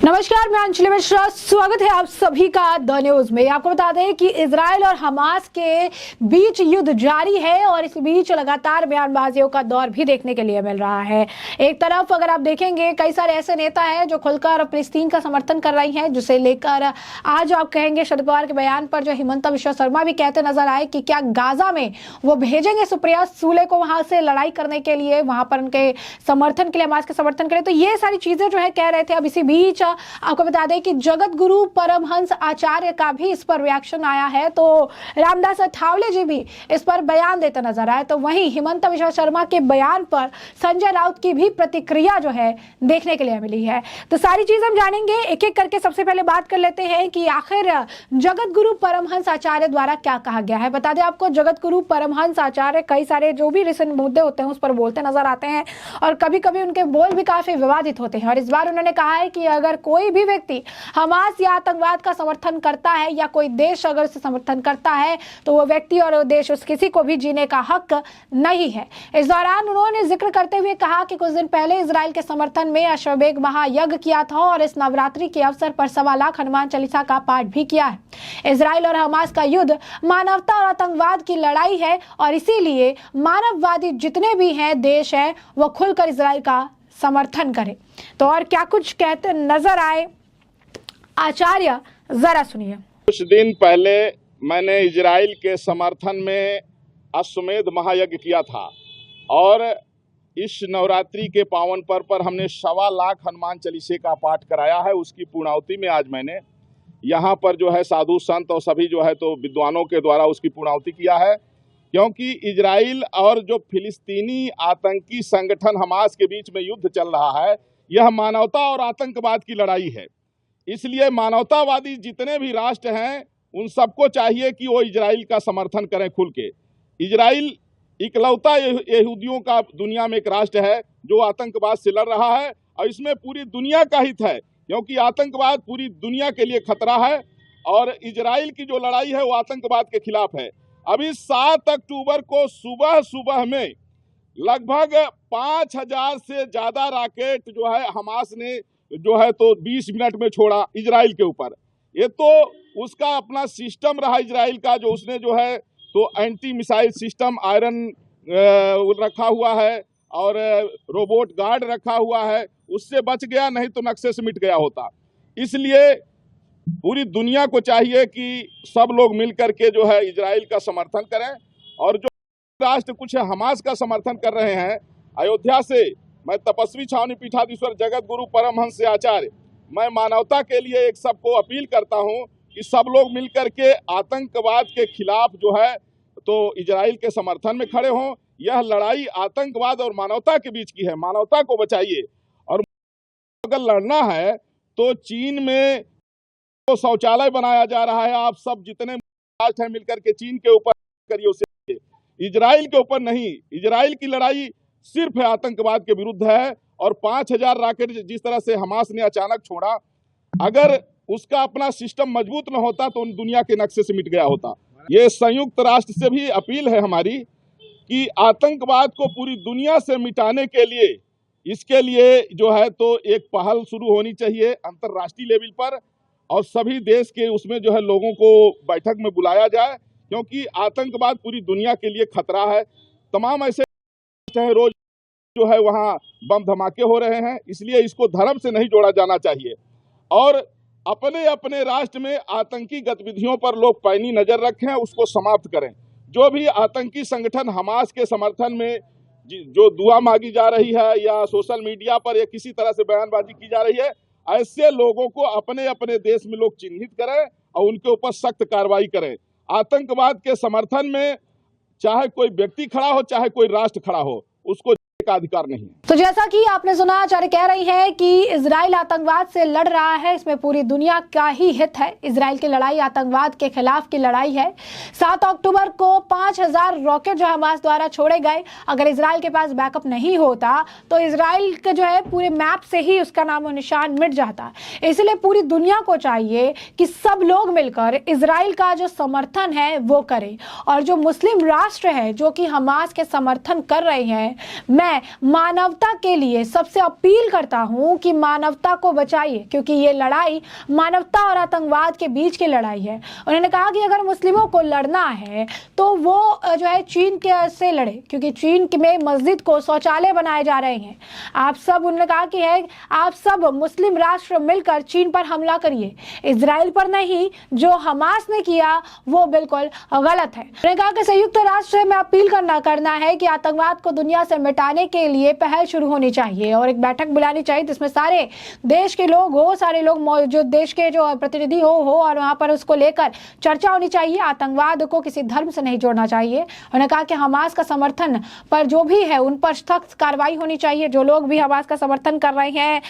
नमस्कार, मैं अंजलि मिश्रा। स्वागत है आप सभी का द न्यूज में। आपको बता दें कि इजराइल और हमास के बीच युद्ध जारी है और इस बीच लगातार बयानबाजियों का दौर भी देखने के लिए मिल रहा है। एक तरफ अगर आप देखेंगे, कई सारे ऐसे नेता हैं जो खुलकर फिलिस्तीन का समर्थन कर रही हैं, जिसे लेकर आज आप कहेंगे शरद पवार के बयान पर जो हिमंता बिश्वा शर्मा भी कहते नजर आए कि क्या गाजा में वो भेजेंगे सुप्रिया सुले को वहां से लड़ाई करने के लिए, वहां पर उनके समर्थन के लिए, हमास के समर्थन के लिए। तो ये सारी चीजें जो है कह रहे थे। अब इसी बीच आपको बता दें कि जगत गुरु परमहंस आचार्य का भी इस पर रिएक्शन आया है, तो रामदास अठावले जी भी इस पर बयान देते नजर आए। तो वहीं हिमंता बिश्वा शर्मा के बयान पर संजय राउत की भी प्रतिक्रिया जो है देखने के लिए मिली है। तो सारी चीज हम जानेंगे एक एक करके। सबसे पहले बात कर लेते हैं कि आखिर जगत गुरु परमहंस आचार्य द्वारा क्या कहा गया है। बता दें आपको, जगत गुरु परमहंस आचार्य कई सारे जो भी रिसेंट मुद्दे होते हैं उस पर बोलते नजर आते हैं और कभी कभी उनके बोल भी काफी विवादित होते हैं। और इस बार उन्होंने कहा है कि अगर कोई भी व्यक्ति हमास या आतंकवाद का समर्थन करता है या कोई देश अगर उसे समर्थन करता है तो वो व्यक्ति और वो देश उस किसी को भी जीने का हक नहीं है। इस दौरान उन्होंने जिक्र करते हुए कहा कि कुछ दिन पहले इजराइल के समर्थन में अश्वमेध महायज्ञ किया था और इस नवरात्रि के अवसर पर 1.25 लाख हनुमान चालीसा का पाठ भी किया है। इजराइल और हमास का युद्ध मानवता और आतंकवाद की लड़ाई है और इसीलिए मानववादी जितने भी हैं देश हैं वो खुलकर इजराइल का समर्थन करें। तो और क्या कुछ कहते नजर आए आचार्य, जरा सुनिए। कुछ दिन पहले मैंने इजराइल के समर्थन में अश्वमेध महायज्ञ किया था और इस नवरात्रि के पावन पर्व पर हमने 1.25 लाख हनुमान चालीसे का पाठ कराया है। उसकी पूर्णाहुति में आज मैंने यहाँ पर जो है साधु संत और सभी जो है तो विद्वानों के द्वारा उसकी पूर्णाहुति किया है, क्योंकि इजराइल और जो फिलिस्तीनी आतंकी संगठन हमास के बीच में युद्ध चल रहा है, यह मानवता और आतंकवाद की लड़ाई है। इसलिए मानवतावादी जितने भी राष्ट्र हैं उन सबको चाहिए कि वो इजराइल का समर्थन करें खुल के। इजराइल इकलौता यहूदियों का दुनिया में एक राष्ट्र है जो आतंकवाद से लड़ रहा है और इसमें पूरी दुनिया का हित है, क्योंकि आतंकवाद पूरी दुनिया के लिए खतरा है और इजराइल की जो लड़ाई है वो आतंकवाद के खिलाफ है। अभी 7 अक्टूबर को सुबह सुबह में लगभग 5000 से ज्यादा रॉकेट जो है हमास ने जो है तो 20 मिनट में छोड़ा इजराइल के ऊपर। ये तो उसका अपना सिस्टम रहा इजराइल का, जो उसने जो है तो एंटी मिसाइल सिस्टम आयरन रखा हुआ है और रोबोट गार्ड रखा हुआ है, उससे बच गया, नहीं तो नक्शे से मिट गया होता। इसलिए पूरी दुनिया को चाहिए कि सब लोग मिलकर के जो है इजराइल का समर्थन करें। और जो राष्ट्र कुछ हमास का समर्थन कर रहे हैं, अयोध्या से मैं तपस्वी छावनी पीठाधीश्वर जगत गुरु परमहंस आचार्य, मैं मानवता के लिए एक सबको अपील करता हूं कि सब लोग मिलकर के आतंकवाद के खिलाफ जो है तो इजराइल के समर्थन में खड़े हों। यह लड़ाई आतंकवाद और मानवता के बीच की है, मानवता को बचाइए। और अगर लड़ना है तो चीन में तो शौचालय बनाया जा रहा है, आप सब जितने राष्ट्र हैं मिलकर के चीन के ऊपर करिए, उसे इजराइल के ऊपर नहीं। इजराइल की लड़ाई सिर्फ आतंकवाद के विरुद्ध है और 5000 रॉकेट जिस तरह से हमास ने अचानक छोड़ा, अगर उसका अपना सिस्टम मजबूत न होता तो दुनिया के नक्शे से मिट गया होता। ये संयुक्त राष्ट्र से भी अपील है हमारी कि आतंकवाद को पूरी दुनिया से मिटाने के लिए, इसके लिए जो है तो एक पहल शुरू होनी चाहिए अंतर्राष्ट्रीय लेवल पर और सभी देश के उसमें जो है लोगों को बैठक में बुलाया जाए, क्योंकि आतंकवाद पूरी दुनिया के लिए खतरा है। तमाम ऐसे रोज जो है वहाँ बम धमाके हो रहे हैं, इसलिए इसको धर्म से नहीं जोड़ा जाना चाहिए और अपने अपने राष्ट्र में आतंकी गतिविधियों पर लोग पैनी नजर रखें, उसको समाप्त करें। जो भी आतंकी संगठन हमास के समर्थन में जो दुआ मांगी जा रही है या सोशल मीडिया पर या किसी तरह से बयानबाजी की जा रही है, ऐसे लोगों को अपने अपने देश में लोग चिन्हित करें और उनके ऊपर सख्त कार्रवाई करें। आतंकवाद के समर्थन में चाहे कोई व्यक्ति खड़ा हो चाहे कोई राष्ट्र खड़ा हो, उसको का अधिकार नहीं है। तो जैसा कि आपने सुना, आचार्य कह रही हैं कि इजराइल आतंकवाद से लड़ रहा है, इसमें पूरी दुनिया का ही हित है। इजराइल की लड़ाई आतंकवाद के खिलाफ की लड़ाई है। 7 अक्टूबर को 5000 रॉकेट जो हमास द्वारा छोड़े गए, अगर इजराइल के पास बैकअप नहीं होता तो इजराइल का जो है पूरे मैप से ही उसका नाम और निशान मिट जाता। इसलिए पूरी दुनिया को चाहिए कि सब लोग मिलकर इजराइल का जो समर्थन है वो करें और जो मुस्लिम राष्ट्र है जो कि हमास के समर्थन कर रहे हैं, मैं मानव मानवता के लिए सबसे अपील करता हूं कि मानवता को बचाइए, क्योंकि ये लड़ाई मानवता और आतंकवाद के बीच की लड़ाई है। उन्होंने कहा कि अगर मुस्लिमों को लड़ना है तो वो जो है चीन के से लड़े, क्योंकि चीन में मस्जिद को शौचालय बनाए जा रहे हैं। आप सब, उन्होंने कहा कि है आप सब मुस्लिम राष्ट्र मिलकर चीन पर हमला करिए, इजराइल पर नहीं। जो हमास ने किया वो बिल्कुल गलत है। उन्होंने कहा कि संयुक्त राष्ट्र में अपील करना है कि आतंकवाद को दुनिया से मिटाने के लिए पहल शुरू होनी चाहिए और एक बैठक बुलानी चाहिए जिसमें सारे देश के लोग हो, सारे लोग जो देश के जो प्रतिनिधि हो और वहां पर उसको लेकर चर्चा होनी चाहिए। आतंकवाद को किसी धर्म से नहीं जोड़ना चाहिए। उन्होंने कहा कि हमास का समर्थन पर जो भी है उन पर सख्त कार्रवाई होनी चाहिए। जो लोग भी हमास का समर्थन कर रहे हैं,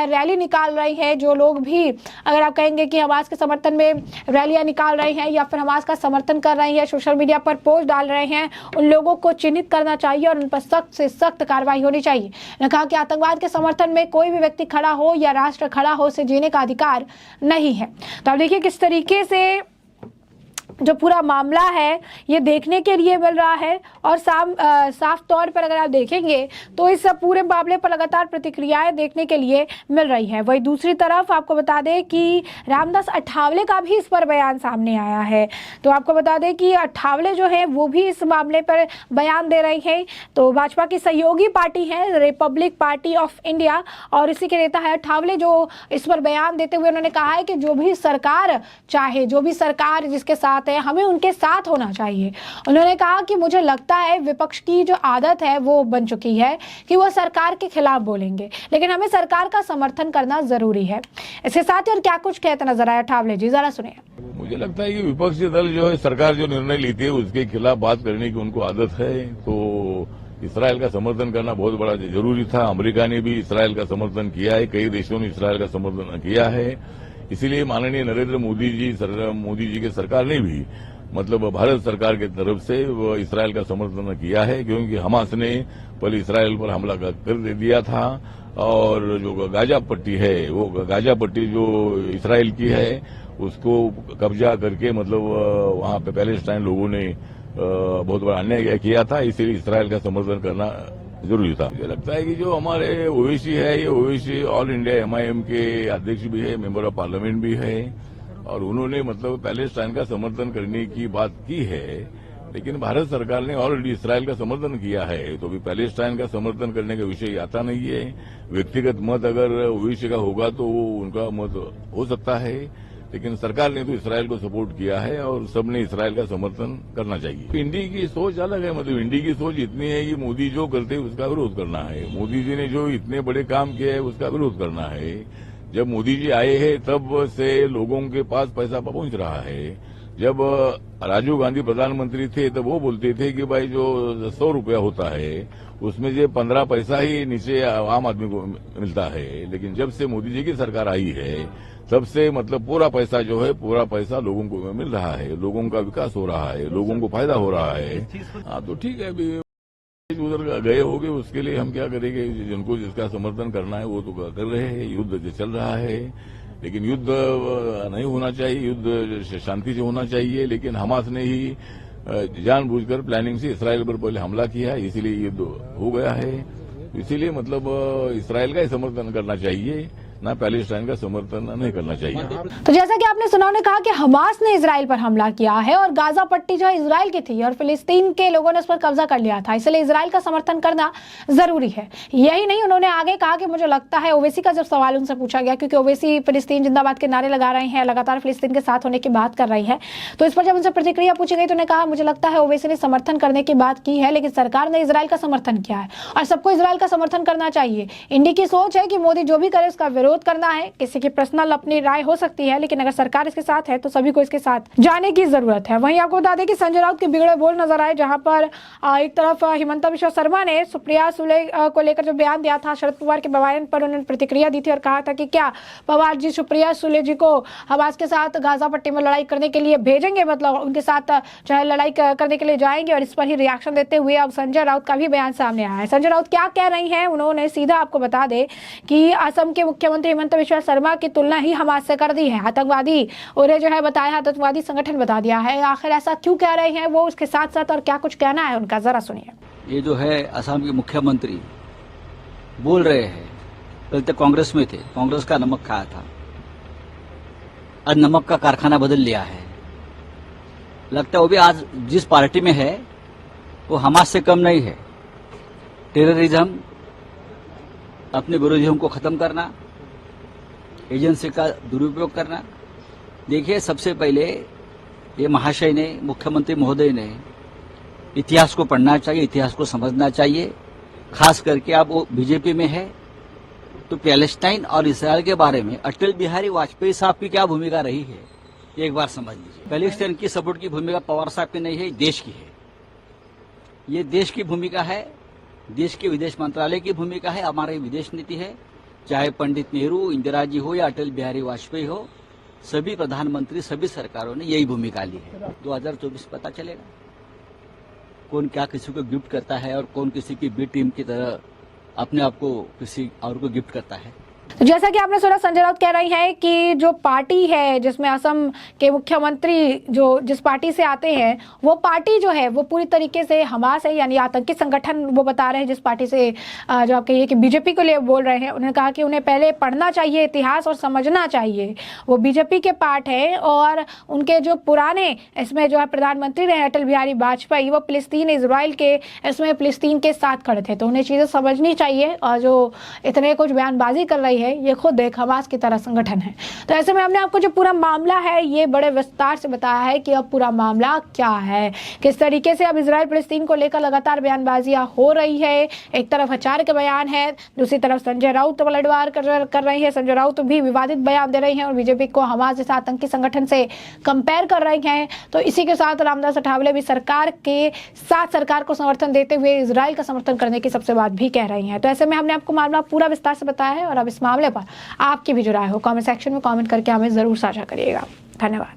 रैली निकाल रहे हैं, जो लोग भी, अगर आप कहेंगे कि हमास के समर्थन में रैलियां निकाल रहे हैं या फिर हमास का समर्थन कर रहे हैं, सोशल मीडिया पर पोस्ट डाल रहे हैं, उन लोगों को चिन्हित करना चाहिए और उन पर सख्त से सख्त कार्रवाई होनी चाहिए। उन्होंने कहा कि आतंकवाद के समर्थन में कोई भी व्यक्ति खड़ा हो या राष्ट्र खड़ा हो, उसे जीने का अधिकार नहीं है। तो आप देखिए किस तरीके से जो पूरा मामला है ये देखने के लिए मिल रहा है और साफ तौर पर अगर आप देखेंगे तो इस पूरे मामले पर लगातार प्रतिक्रियाएं देखने के लिए मिल रही है। वही दूसरी तरफ आपको बता दें कि रामदास अठावले का भी इस पर बयान सामने आया है। तो आपको बता दें कि अठावले जो है वो भी इस मामले पर बयान दे रहे हैं। तो भाजपा की सहयोगी पार्टी है रिपब्लिक पार्टी ऑफ इंडिया और इसी के नेता है अठावले, जो इस पर बयान देते हुए उन्होंने कहा है कि जो भी सरकार चाहे, जो भी सरकार जिसके साथ है, हमें उनके साथ होना चाहिए। उन्होंने कहा कि मुझे लगता है विपक्ष की जो आदत है वो बन चुकी है कि वो सरकार के खिलाफ बोलेंगे, लेकिन हमें सरकार का समर्थन करना जरूरी है। इसके साथ ही और क्या कुछ कहते नजर आया अठावले जी, जरा सुनिए। मुझे लगता है कि विपक्षी दल जो है, सरकार जो निर्णय लेती है उसके खिलाफ बात करने की उनको आदत है। तो इसराइल का समर्थन करना बहुत बड़ा जरूरी था। अमेरिका ने भी इसराइल का समर्थन किया है, कई देशों ने इसराइल का समर्थन किया है। इसीलिए माननीय नरेंद्र मोदी जी के सरकार ने भी मतलब भारत सरकार की तरफ से इसराइल का समर्थन किया है, क्योंकि हमास ने पहले इसराइल पर हमला कर दिया था और जो गाजा पट्टी है, वो गाजा पट्टी जो इसराइल की है उसको कब्जा करके मतलब वहां पे पैलेस्टाइन लोगों ने बहुत बड़ा अन्याय किया था। इसीलिए इसराइल का समर्थन करना जरूरी था। मुझे लगता है कि जो हमारे ओवैसी है, ये ओवैसी ऑल इंडिया MIM के अध्यक्ष भी है, मेंबर ऑफ पार्लियामेंट भी है और उन्होंने मतलब पैलेस्टाइन का समर्थन करने की बात की है, लेकिन भारत सरकार ने ऑलरेडी इसराइल का समर्थन किया है। तो भी पैलेस्टाइन का समर्थन करने का विषय आता नहीं है। व्यक्तिगत मत अगर ओवैसी का होगा तो वो उनका मत हो सकता है, लेकिन सरकार ने तो इसराइल को सपोर्ट किया है और सबने इसराइल का समर्थन करना चाहिए। इंडी की सोच अलग है, मतलब इंडी की सोच इतनी है कि मोदी जो करते हैं उसका विरोध करना है। मोदी जी ने जो इतने बड़े काम किए हैं उसका विरोध करना है। जब मोदी जी आए हैं तब से लोगों के पास पैसा पहुंच रहा है। जब राजीव गांधी प्रधानमंत्री थे तब वो बोलते थे कि भाई जो 100 रुपया होता है उसमें से 15 पैसा ही नीचे आम आदमी को मिलता है। लेकिन जब से मोदी जी की सरकार आई है तब से मतलब पूरा पैसा जो है, पूरा पैसा लोगों को मिल रहा है, लोगों का विकास हो रहा है, लोगों को फायदा हो रहा है। हाँ तो ठीक है, अभी उधर गए होंगे उसके लिए हम क्या करेंगे। जिनको जिसका समर्थन करना है वो तो कर रहे हैं, युद्ध चल रहा है, लेकिन युद्ध नहीं होना चाहिए, युद्ध शांति से होना चाहिए। लेकिन हमास ने ही जानबूझकर प्लानिंग से इसराइल पर पहले हमला किया है, इसीलिए युद्ध हो गया है। इसीलिए मतलब इसराइल का ही समर्थन करना चाहिए, ना पैलेस्टाइन का समर्थन नहीं करना चाहिए। तो जैसा कि आपने सुना, उन्होंने कहा कि हमास ने इजराइल पर हमला किया है और गाजा पट्टी जो है इजराइल की थी और फिलिस्तीन के लोगों ने उस पर कब्जा कर लिया था, इसलिए इजराइल का समर्थन करना जरूरी है। यही नहीं, उन्होंने आगे कहा कि मुझे लगता है, ओवैसी का जब सवाल उनसे पूछा गया, क्योंकि ओवैसी फिलिस्तीन जिंदाबाद के नारे लगा रहे हैं, लगातार फिलिस्तीन के साथ होने की बात कर रही है, तो इस पर जब उनसे प्रतिक्रिया पूछी गई तो उन्होंने कहा मुझे लगता है ओवैसी ने समर्थन करने की बात की है, लेकिन सरकार ने इजराइल का समर्थन किया है और सबको इजराइल का समर्थन करना चाहिए। इंडी की सोच है कि मोदी जो भी करे उसका विरोध करना है। किसी की पर्सनल अपनी राय हो सकती है, लेकिन अगर सरकार इसके साथ है तो सभी को इसके साथ जाने की जरूरत है। वहीं आपको बता दें कि संजय राउत के बिगड़े बोल नजर आए, जहां पर एक तरफ हिमंता बिश्वा शर्मा ने सुप्रिया सुले को लेकर जो बयान दिया था, शरद पवार के बयान पर उन्होंने प्रतिक्रिया दी थी और कहा था कि क्या पवार जी सुप्रिया सुले जी को हमास के साथ गाजा पट्टी में लड़ाई करने के लिए भेजेंगे, मतलब उनके साथ चाहे लड़ाई करने के लिए जाएंगे। और इस पर ही रिएक्शन देते हुए अब संजय राउत का भी बयान सामने आया है। संजय राउत क्या कह रही हैं, उन्होंने सीधा आपको बता दें कि असम के मुख्यमंत्री हिमंता बिश्वा शर्मा की तुलना ही हमास से कर दी है, आतंकवादी उन्हें जो है बताया, आतंकवादी संगठन बता दिया है। आखिर ऐसा क्यों कह रहे हैं वो, उसके साथ साथ और क्या कुछ कहना है उनका, जरा सुनिए। ये जो है असम के मुख्यमंत्री बोल रहे हैं, पहले तो कांग्रेस में थे, कांग्रेस का नमक खाया था, आज नमक का कारखाना बदल लिया है। लगता है वो भी आज जिस पार्टी में है वो हमास से कम नहीं है। टेररिज्म, अपने विरोधियों को खत्म करना, एजेंसी का दुरुपयोग करना। देखिए, सबसे पहले ये महाशय ने, मुख्यमंत्री महोदय ने इतिहास को पढ़ना चाहिए, इतिहास को समझना चाहिए। खास करके आप वो बीजेपी में है तो पैलेस्टाइन और इसराइल के बारे में अटल बिहारी वाजपेयी साहब की क्या भूमिका रही है, एक बार समझ लीजिए। पैलेस्टाइन की सपोर्ट की भूमिका पवार साहब की नहीं है, देश की है। ये देश की भूमिका है, देश के विदेश मंत्रालय की भूमिका है, हमारी विदेश नीति है। चाहे पंडित नेहरू, इंदिरा जी हो या अटल बिहारी वाजपेयी हो, सभी प्रधानमंत्री, सभी सरकारों ने यही भूमिका ली है। 2024 पता चलेगा कौन क्या किसी को गिफ्ट करता है और कौन किसी की बी टीम की तरह अपने आप को किसी और को गिफ्ट करता है। तो जैसा कि आपने सुना, संजय राउत कह रही हैं कि जो पार्टी है जिसमें असम के मुख्यमंत्री जिस पार्टी से आते हैं, वो पार्टी जो है वो पूरी तरीके से हमास है, यानी आतंकी संगठन वो बता रहे हैं। जिस पार्टी से जो आप कहिए कि बीजेपी को लिए बोल रहे हैं, उन्होंने कहा कि उन्हें पहले पढ़ना चाहिए इतिहास और समझना चाहिए। वो बीजेपी के पार्ट है और उनके जो पुराने इसमें जो है प्रधानमंत्री रहे अटल बिहारी वाजपेयी, वो फिलिस्तीन इजराइल के इसमें फिलिस्तीन के साथ खड़े थे, तो उन्हें चीज़ें समझनी चाहिए। और जो इतने कुछ बयानबाजी कर रही है, ये खुद एक हमास की तरह संगठन है। तो ऐसे में हमने आपको जो पूरा मामला है ये बड़े विस्तार से बताया है कि अब पूरा मामला क्या है, किस तरीके से अब इजराइल फिलिस्तीन को लेकर लगातार बयानबाजियां हो रही है। एक तरफ आचार्य के बयान है, दूसरी तरफ संजय राउत पलटवार कर रही है। संजय राउत भी विवादित बयान दे रही हैं और बीजेपी को हमास जैसे आतंकी संगठन से कंपेयर कर रही हैं। तो इसी के साथ रामदास अठावले भी सरकार के साथ सरकार को समर्थन देते हुए इजराइल का समर्थन करने की सबसे बात भी कह रही हैं। तो ऐसे में हमने आपको मामला पूरा विस्तार से बताया है और अब इस मामले पर आपकी भी जो राय हो कमेंट सेक्शन में कमेंट करके हमें जरूर साझा करिएगा। धन्यवाद।